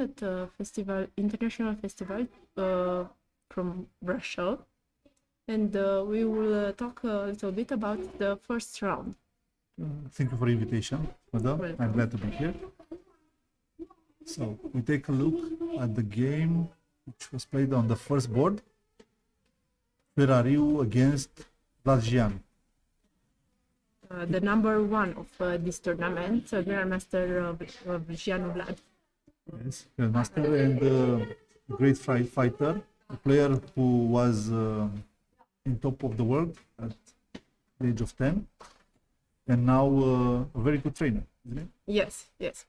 at a festival, international festival from Brasov, and we will talk a little bit about the first round. Thank you for the invitation, madam. Welcome. I'm glad to be here. So we take a look at the game which was played on the first board. Ferrariu against Lejean. The number one of this tournament, Grandmaster Lejean-Anușca. Yes, Grandmaster and a great fighter, a player who was in top of the world at the age of 10, and now a very good trainer, isn't it? Yes, yes,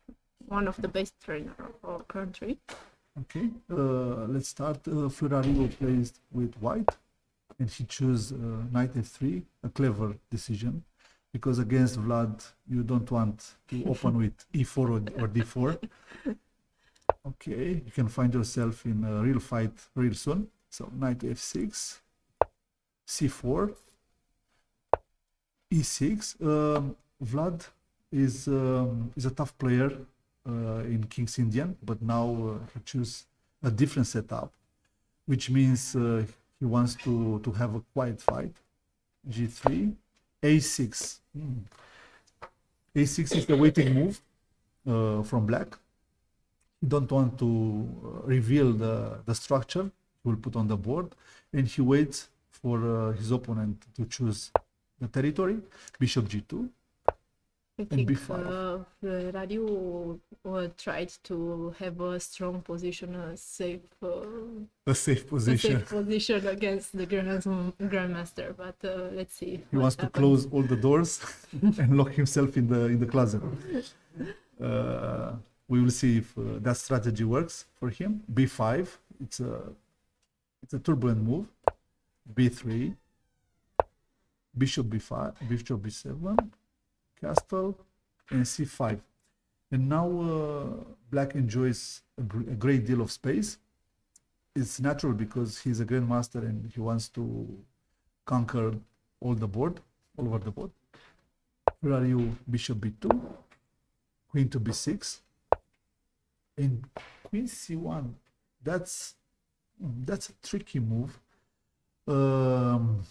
one of the best trainer of our country. Okay, let's start. Ferrariu plays with white, and he chose knight f3, a clever decision, because against Vlad you don't want to open with e4 or d4. Okay, you can find yourself in a real fight real soon. So knight f6, c4, e6. Vlad is a tough player in King's Indian, but now he chooses a different setup, which means he wants to have a quiet fight. g3, a6. a6 is the waiting move from black. He don't want to reveal the structure he will put on the board, and he waits for his opponent to choose the territory. Bishop g2. I think Ferrariu tried to have a strong position, a safe position against the Grandmaster. But let's see. He wants to close all the doors and lock himself in the closet. We will see if that strategy works for him. b5. It's a turbulent move. b3. Bishop b5. Bishop b7. Castle and c5, and now black enjoys a great deal of space. It's natural because he's a grandmaster and he wants to conquer all over the board. Ferrariu, bishop b2, queen to b6, and queen c1. That's a tricky move from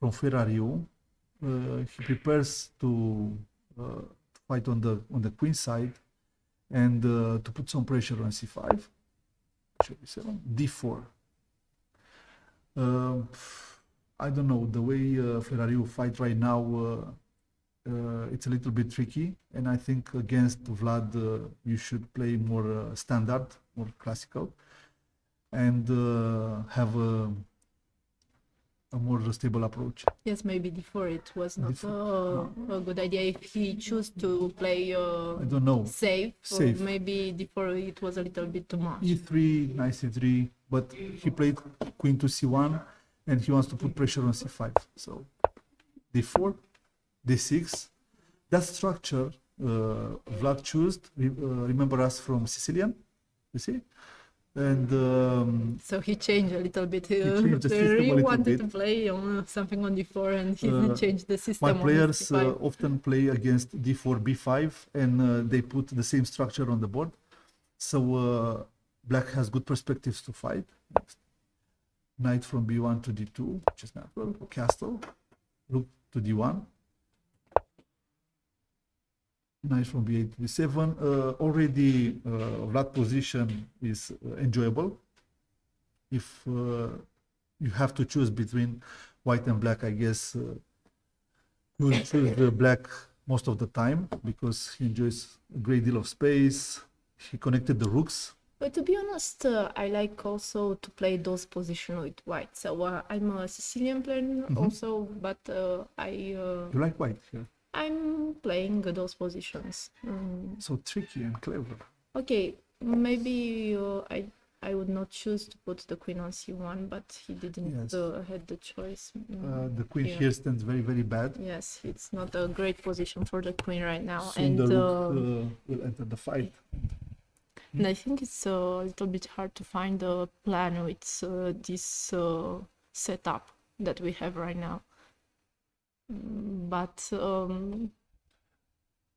Ferrariu. He prepares to fight on the queen side and to put some pressure on c5. d4. I don't know, the way Ferrariu fight right now, it's a little bit tricky, and I think against Vlad you should play more standard, more classical, and have a more stable approach. Yes, maybe d4 it was not a good idea if he chose to play I don't know, safe. Maybe d4 it was a little bit too much. e3, knight c3, but he played queen to c1 and he wants to put pressure on c5. So d4, d6. That structure Vlad chose, remember us from Sicilian, you see? And so he changed a little bit. He really wanted to play on something on d4, and he changed the system. My players often play against d4, b5, and they put the same structure on the board. So black has good perspectives to fight. Next. Knight from b1 to d2, which is natural. Castle, rook to d1. Knight from b8 to b7. Already Vlad position is enjoyable. If you have to choose between white and black, I guess you will choose the black most of the time because he enjoys a great deal of space. He connected the rooks. But to be honest, I like also to play those positions with white. So I'm a Sicilian player also, but You like white here? I'm playing those positions. So tricky and clever. Okay, maybe I would not choose to put the queen on c1, but he didn't had the choice. The queen here stands very, very bad. Yes, it's not a great position for the queen right now. Soon and the rook will enter the fight. And I think it's a little bit hard to find a plan with this setup that we have right now. But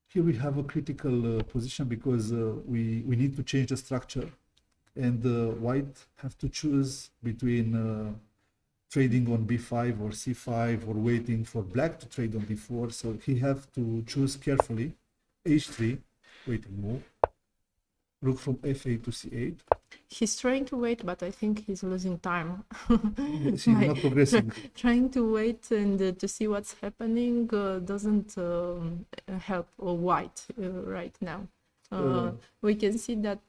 Here we have a critical position because we need to change the structure, and white have to choose between trading on b5 or c5 or waiting for black to trade on d4. So he have to choose carefully. h3, waiting move. Rook from f8 to c8. He's trying to wait, but I think he's losing time. Yes, he's not progressing. Trying to wait and to see what's happening doesn't help white right now. We can see that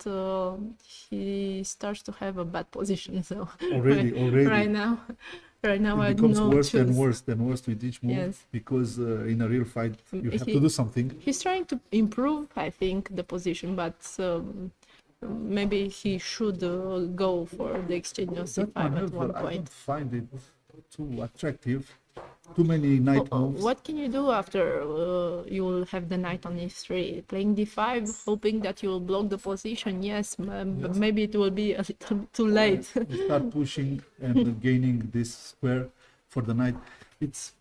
he starts to have a bad position. So already right now it I becomes know worse choose. and worse with each move. Yes. Because in a real fight you have to do something. He's trying to improve, I think, the position, but maybe he should go for the exchange of c5 at one I point. don't find it too attractive. Too many knight moves. What can you do after you will have the knight on e3? Playing d5, hoping that you will block the position. Yes, but maybe it will be a little bit too late. You start pushing and gaining this square for the knight. It's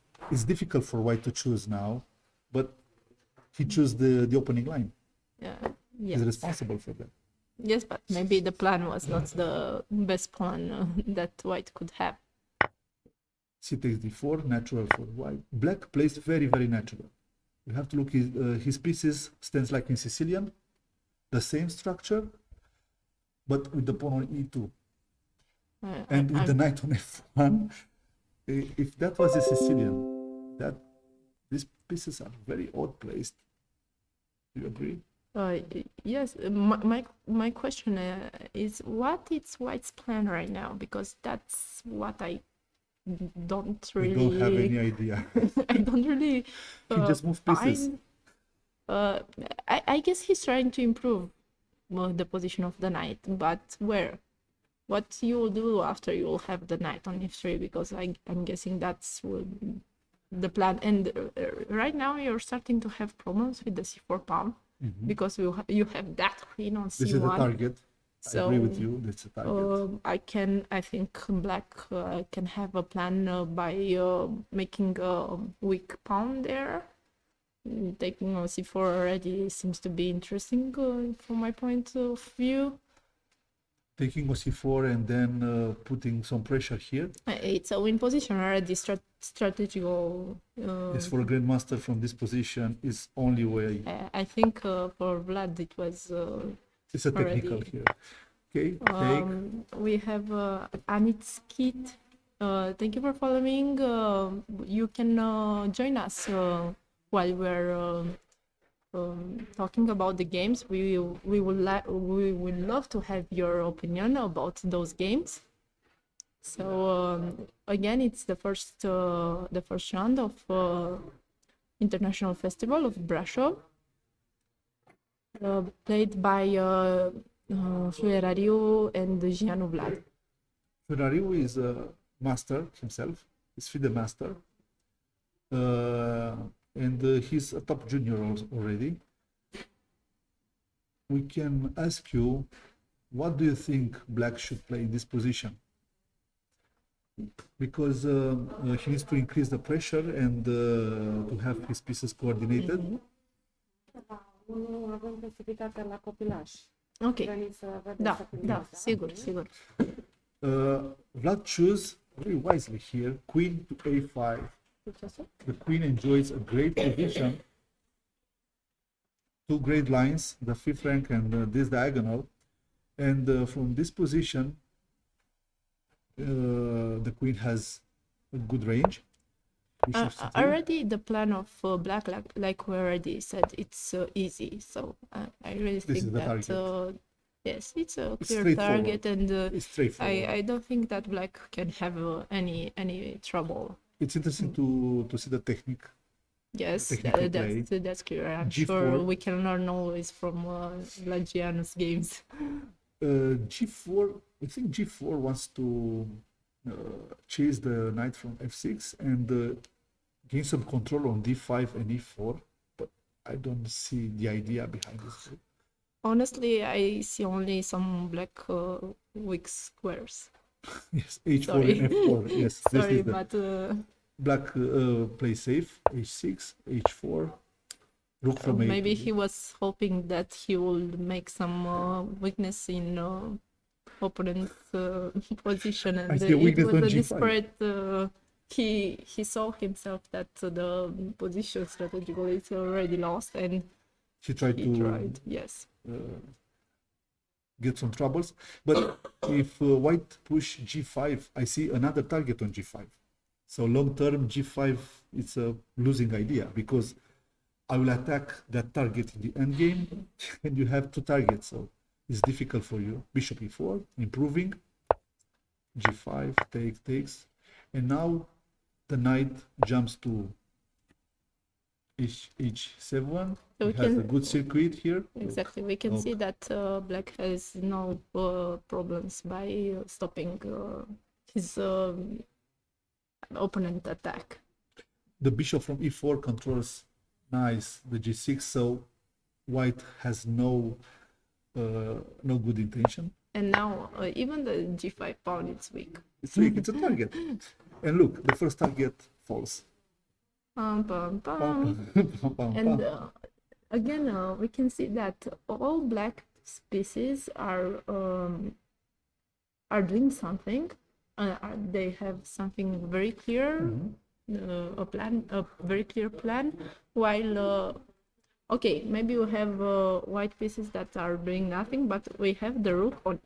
difficult for white to choose now, but he chose the opening line. Yes. He's responsible for that. Yes, but maybe the plan was not the best plan that white could have. C takes d4, natural for white. Black plays very, very natural. You have to look, his pieces stands like in Sicilian, the same structure, but with the pawn on e2. And with the knight on f1, if that was a Sicilian, these pieces are very odd placed. Do you agree? Yes, my question is, what is white's plan right now? Because that's what I don't really... We don't have any idea. I don't really... he just moves pieces. I guess he's trying to improve the position of the knight, but where? What you will do after you will have the knight on f3? Because I'm guessing that's the plan. And right now you're starting to have problems with the c4 pawn. Mm-hmm. Because you have that queen on c1. This is the target. So, I agree with you. That's a target. I think black can have a plan by making a weak pawn there. Taking on c4 already seems to be interesting from my point of view. Taking on c4 and then putting some pressure here. It's a win position already. Strategical. Yes, for a grandmaster from this position is only way. I think for Vlad it was. It's a technical already. Here. Okay. We have Anitskit. Thank you for following. You can join us while we're talking about the games. We would love to have your opinion about those games. So again, it's the first round of International Festival of Brasov, played by Fluerariu and Gianu Vlad. Fluerariu is a master himself. He's FIDE master, and he's a top junior already. We can ask you, what do you think black should play in this position? Because he needs to increase the pressure and to have his pieces coordinated. Nu avem posibilitatea la copilaj. Ok. Da, sigur. Vlad choose very wisely here, queen to a5. The queen enjoys a great position. Two great lines, the fifth rank and this diagonal. And from this position, the queen has a good range. Already the plan of black, like we already said, it's easy. So I really think that yes, it's a clear target, and I don't think that black can have any trouble. It's interesting to see the technique. Yes, that's clear. I'm G4. Sure we can learn always from Lejean-Anușca's games. G4, I think G4 wants to chase the knight from f6 and gain some control on d5 and e4, but I don't see the idea behind this. Honestly, I see only some black weak squares. Yes, h4 and f4. Yes, sorry, but black play safe. h6, h4, Rook from A. Maybe he was hoping that he would make some weakness in opponent's position, and I see a it weakness was on a G5. desperate. He saw himself that the position strategically is already lost, and He tried he to tried. Yes. get some troubles. But if white push G5, I see another target on G5. So long term, G5 is a losing idea because I will attack that target in the endgame, and you have two targets, so it's difficult for you. Bishop E4, improving. G5 takes, and now the knight jumps to H7. So we He has a can good circuit here. exactly we can see that black has no problems by stopping his opponent attack. The bishop from E4 controls nice the G6, so white has no good intention. And now even the G5 pawn is weak. It's weak. It's a target. And look, the first target falls. Pum, pum, pum. Pam, pam, And pam. again, we can see that all black pieces are doing something. They have something very clear, a very clear plan. While okay, maybe we have white pieces that are doing nothing, but we have the rook on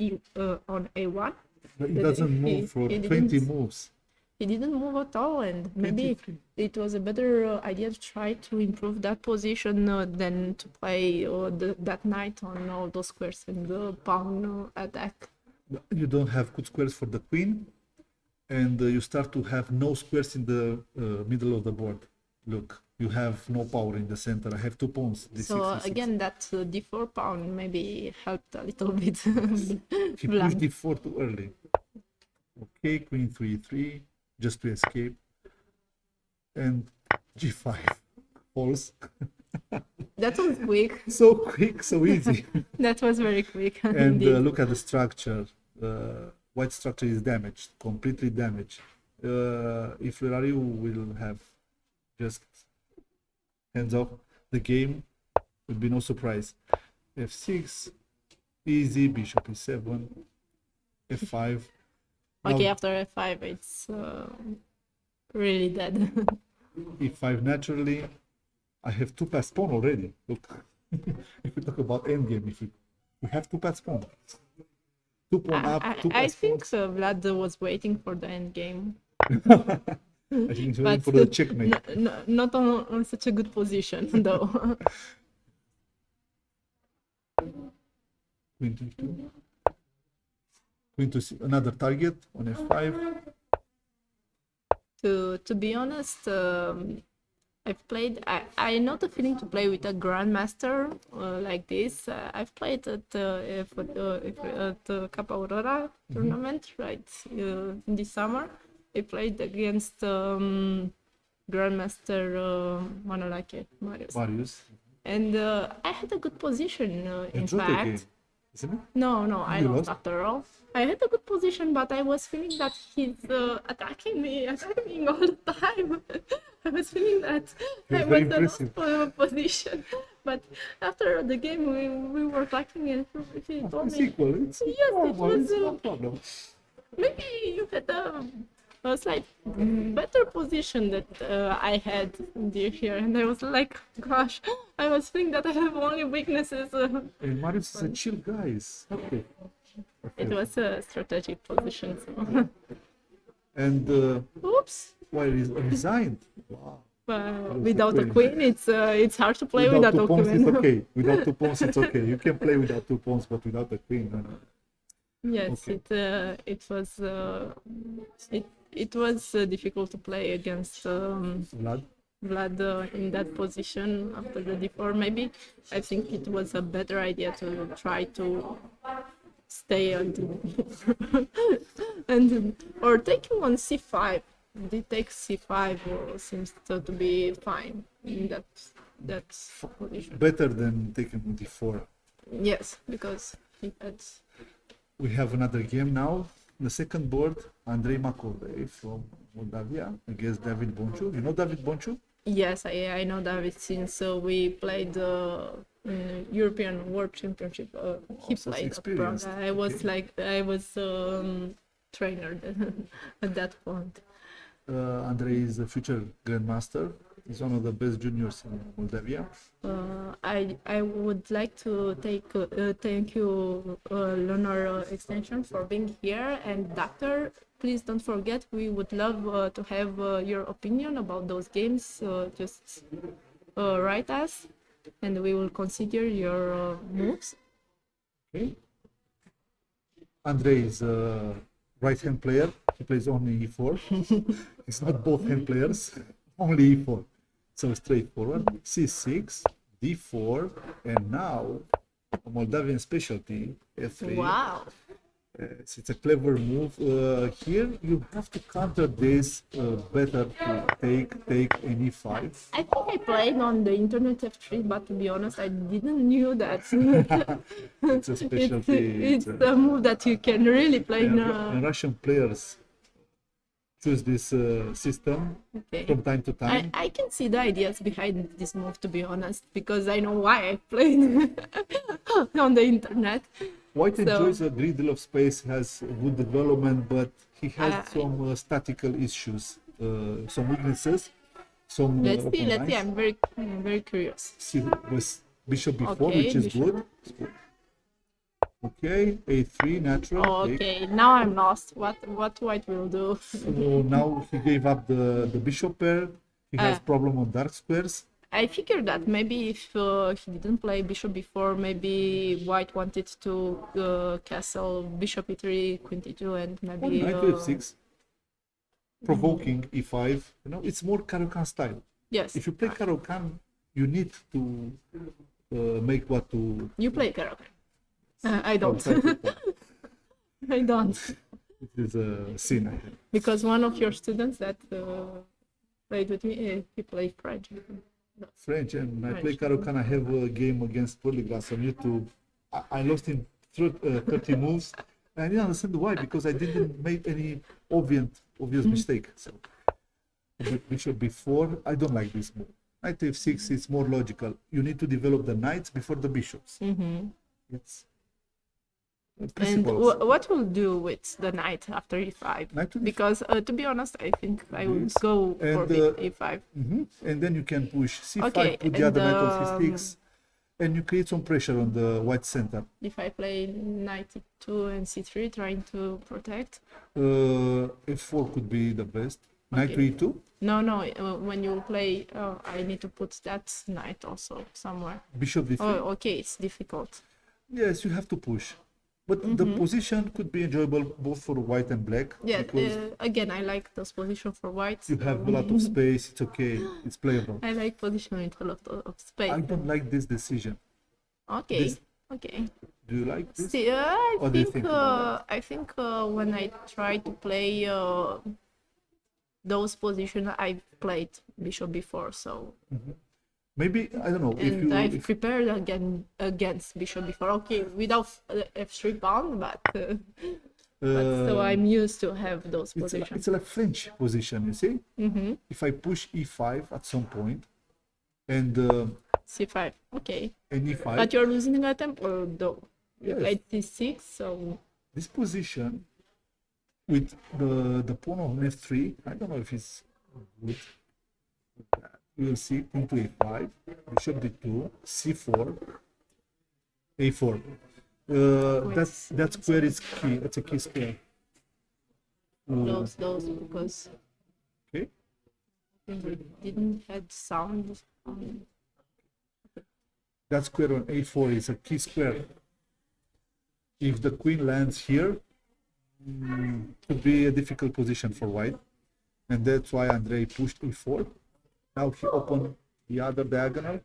on A1. But he that doesn't move for 20 moves. He didn't move at all, and maybe 23. it was a better idea to try to improve that position than to play that knight on all those squares and the pawn attack. You don't have good squares for the queen, and you start to have no squares in the middle of the board. Look, you have no power in the center. I have 2 pawns. So D6, again, that d4 pawn maybe helped a little bit. he pushed D4 too early. Okay, queen 3-3, just to escape. And G5 falls. That was quick. So quick, so easy. That was very quick. And indeed. look at the structure. White structure is damaged, completely damaged. If Ferrari will have just hands off the game, would be no surprise. F6, easy, bishop E7, F5. Okay, Now, after f5, it's really dead. E5 naturally. I have 2 pass pawn already. Look, if we talk about endgame, we have 2 pass pawn. 2 pawn up, 2 I pass think pawns. Vlad was waiting for the end game, I think he's waiting but for the checkmate. not on such a good position though. Queen to 2. Queen to another target on F5. To be honest, I've played. I know the feeling to play with a grandmaster like this. I've played at the Cap Aurora tournament right in this summer. I played against Grandmaster Manolake Marius, and I had a good position. In It's okay, fact, isn't it? no, I You lost lost? after all. I had a good position, but I was feeling that he's attacking me all the time. I was feeling that It was I very was the impressive. lost position. But after the game, we were talking, and he told It's me, equal. It's yes, it normal. was It's no problem. maybe you had a slight better position that I had here, and I was like, gosh, I was feeling that I have only weaknesses. And Marius is a chill guy. It's okay. It was a strategic position. So. And Oops. why resigned? Wow. Without a queen, it's hard to play Without without 2 a pawns, queen. it's okay. Without 2 pawns, it's okay. You can play without 2 pawns, but without a queen, no. Yes, Okay. it was difficult to play against Vlad? Vlad in that position after the d4. Maybe I think it was a better idea to try to stay and or taking on c5. The take c5 seems to be fine in that position. Better than taking d4. Yes, because he had. We have another game now. The second board, Andrei Makovei from Moldavia against David Bonchu. You know David Bonchu? Yes, I know David since we played European World Championship. He so it's played at Prague. experienced. I was Okay. like I was trainer at that point. Andrei is a future grandmaster. He's one of the best juniors in Moldavia. I would like to thank you, Lunar Extension, for being here. And Doctor, please don't forget, we would love to have your opinion about those games. Just write us, and we will consider your moves. Okay. Andrei is a right-hand player. He plays only e4. He's not both hand players, only e4. So straightforward. c6, d4, and now a Moldavian specialty, f3. Wow. It's a clever move. Here you have to counter this better to take an e5. I think I played on the internet F3, but to be honest, I didn't knew that. It's a specialty. It's a move that you can really play in. And Russian players choose this system Okay. from time to time. I can see the ideas behind this move, to be honest, because I know why I played on the internet. White So- enjoys a great deal of space, has good development, but he has some statical issues, some weaknesses, some Let's see. open Let's see. lines. I'm very curious. See with bishop b4, Okay, which is bishop. good. It's good. Okay, a3 natural. take. Okay, now I'm lost. What white will do? So now he gave up the bishop pair. He has problem on dark squares. I figured that maybe if he didn't play bishop before, maybe white wanted to castle bishop e3, queen e2, and maybe Knight to f6, provoking e5. You know, it's more Caro-Kann style. yes. If you play Caro-Kann, you need to make what to. You play Caro-Kann. I don't. It I don't. is a sin. I think. Because one of your students that played with me, he played French. French, and I French. play Caro-Kann. I have a game against Polyglass on YouTube. I lost in 30 moves. And I didn't understand why, because I didn't make any obvious mistake. So bishop b4, I don't like this move. Knight to f6 is more logical. You need to develop the knights before the bishops. It's a And principle. what will do with the knight after e5? Knight to d5. Because to be honest, I think I would Yes. go for And, e5. And then you can push c5, Okay, put the and, other knight on c6, and you create some pressure on the white center. If I play knight e2 and c3, trying to protect. f4 could be the best. Knight Okay. to e2, No, when you play, I need to put that knight also somewhere. bishop d3. Oh, okay, it's difficult. Yes, you have to push. But the position could be enjoyable both for white and black. Yeah, Because again, I like this position for white. you have a lot of space. It's okay. It's playable. I like position with a lot of space. I don't like this decision. Okay, this- okay. Do you like this? See, What do you think about I think when I try to play those positions, I've played bishop before, so Maybe, I don't know. and I've If prepared against bishop before. Okay, without f3 pawn, but so I'm used to have those positions. it's like French position, you see? If I push e5 at some point, and c5, okay. e5, But you're losing a tempo though. You Yes. played c6, so this position with the pawn on f3, I don't know if it's good. We'll see queen to a5, bishop d2, c4, a4. That square is key. That's a key square. close those because Okay. we didn't had sound. That square on a4 is a key square. If the queen lands here, could be a difficult position for white, and that's why Andrei pushed e4. Now he opened the other diagonal.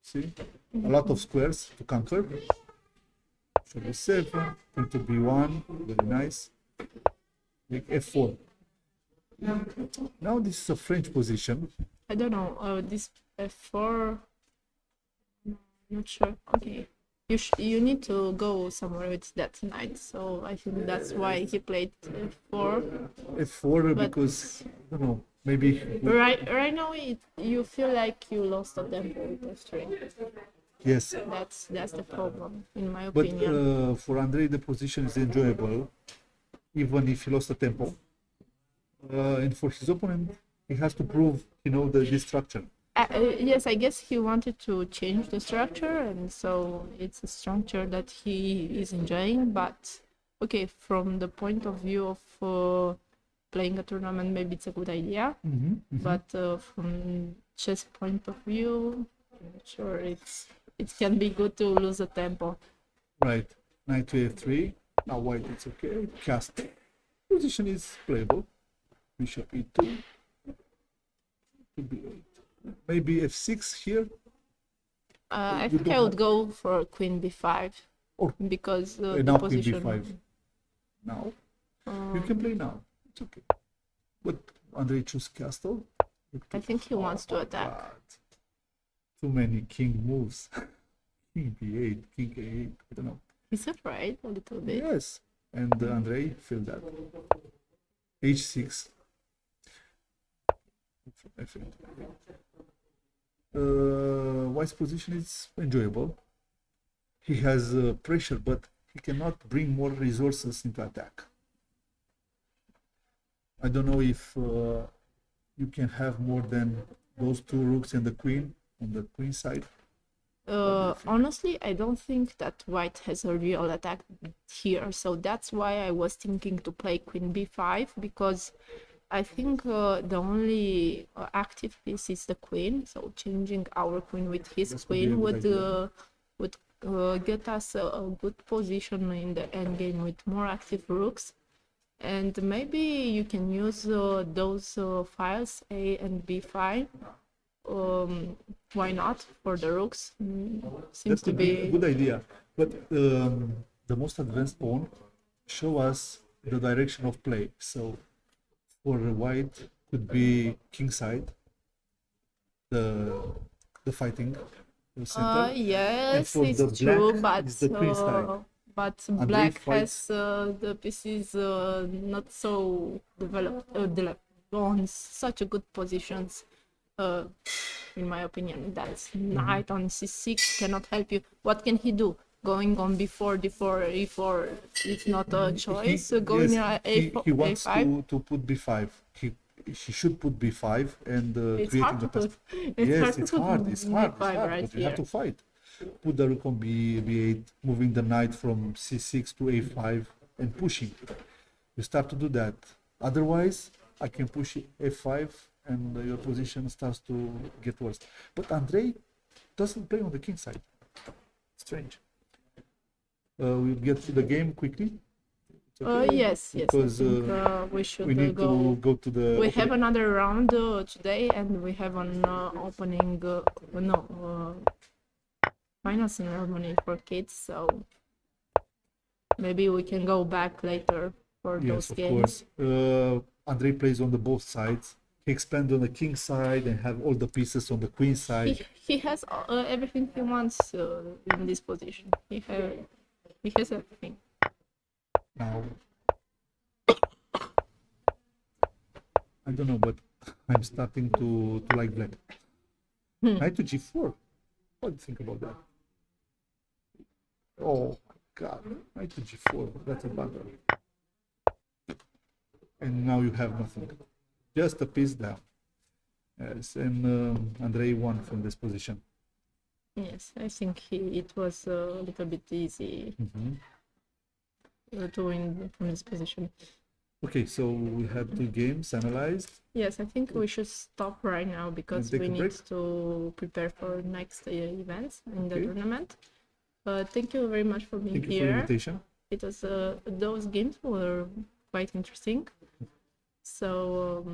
See, a lot of squares to conquer. So b7, into b1, very nice. Like f4. Now this is a French position. I don't know. This f4. Not sure. Okay. You need to go somewhere with that knight, so I think that's why he played f4. F4 But- because I don't know. maybe Right now, you feel like you lost a tempo with f3. yes. That's the problem, in my But opinion. for Andrei, the position is enjoyable, even if he lost the tempo. And for his opponent, he has to prove this structure. Yes, I guess he wanted to change the structure, and so it's a structure that he is enjoying. But okay, from the point of view of playing a tournament, maybe it's a good idea. But from chess point of view, I'm not sure it can be good to lose a tempo. Right. Knight to f3. Now white, it's okay. Castle. Position is playable. Bishop e2. To b8. Maybe f6 here. I You think don't I would have- go for queen b5 Or because the now queen position. b5. Now you can play now. It's okay. But Andrei choose castle. I think he wants to attack. God. Too many king moves. King b8, king a8. I don't know. He's afraid a little bit. Yes. And Andrei feel that. h6. F8. White's position is enjoyable. He has pressure, but he cannot bring more resources into attack. I don't know if you can have more than those two rooks and the queen on the queen side. Honestly, I don't think that white has a real attack here, so that's why I was thinking to play queen b5, because I think the only active piece is the queen, so changing our queen with his This would be a queen good idea. would get us a good position in the endgame with more active rooks. And maybe you can use those files A and B5. Why not for the rooks? Seems That to could be a be. good idea. But the most advanced pawn show us the direction of play. So for white could be king side, the fighting, the center. And Yes, for the it's true, black is the queen side. but Andrei black fights- has the pieces not so developed on such a good positions. In my opinion, that's knight on c6 cannot help you. What can he do? Going on b4, d4, e4, it's not a choice. Going yes, a4, he wants a5. to put b5. He should put b5 and It's creating hard the to put. pass. It's Yes, hard to it's put hard. It's hard. It's b5 hard. right But you have here. to fight. Put the rook on b8, moving the knight from c6 to a5 and pushing. You start to do that. Otherwise, I can push f5 and your position starts to get worse. But Andrei doesn't play on the king side. Strange. We'll get to the game quickly. It's okay, Yes, I because think we should we need go. to go to the. We have opening. another round today, and we have an opening, final ceremony for kids. So maybe we can go back later for Yes, those of games. course. Andrei plays on the both sides. He expands on the king side and have all the pieces on the queen side. He has everything he wants in this position. He has everything. Now, I don't know, but I'm starting to like black. Knight to g4. What do you think about that? Oh my god, knight to g4. That's a bugger. And now you have nothing. Just a piece down. Yes, and Andrei won from this position. Yes, I think it was a little bit easy to win from this position. Okay, so we had two games analyzed. Yes, I think we should stop right now because take we a need break? to prepare for next events in the Okay. tournament. Thank you very much for being Thank you for the here. invitation. It was those games were quite interesting. So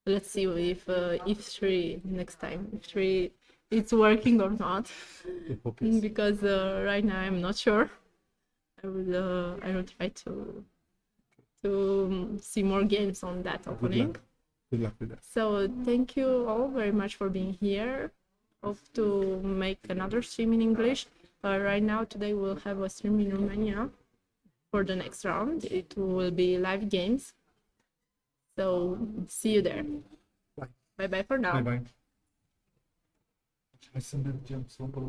let's see if 3 next time, if 3 it's working or not, I hope yes. because right now I'm not sure. I will try to see more games on that Good opening. luck. Good luck with that. So thank you all very much for being here. Hope to make another stream in English. Right now, today we'll have a stream in Romania for the next round. It will be live games. So see you there. Bye. Bye bye for now. Bye bye. Hai să mergem să luăm pe